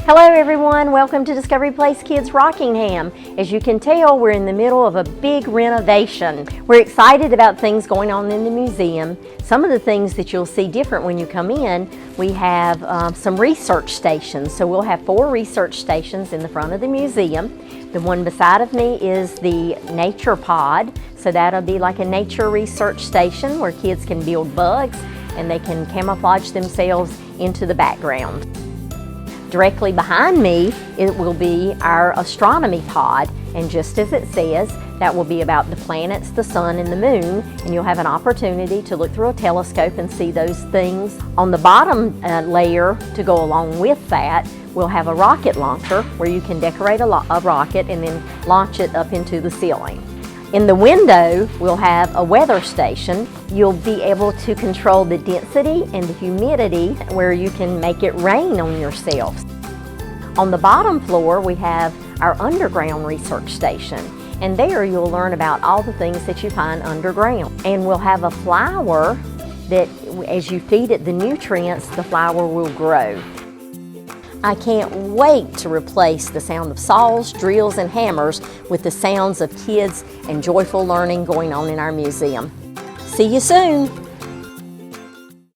Hello everyone, welcome to Discovery Place Kids-Rockingham. As you can tell, we're in the middle of a big renovation. We're excited about things going on in the museum. Some of the things that you'll see different when you come in, we have some research stations. So we'll have 4 research stations in the front of the museum. The one beside of me is the nature pod. So that'll be like a nature research station where kids can build bugs and they can camouflage themselves into the background. Directly behind me, it will be our astronomy pod, and just as it says, that will be about the planets, the sun, and the moon, and you'll have an opportunity to look through a telescope and see those things. On the bottom layer, to go along with that, we'll have a rocket launcher where you can decorate a rocket and then launch it up into the ceiling. In the window, we'll have a weather station. You'll be able to control the density and the humidity where you can make it rain on yourselves. On the bottom floor, we have our underground research station. And there you'll learn about all the things that you find underground. And we'll have a flower that as you feed it the nutrients, the flower will grow. I can't wait to replace the sound of saws, drills, and hammers with the sounds of kids and joyful learning going on in our museum. See you soon!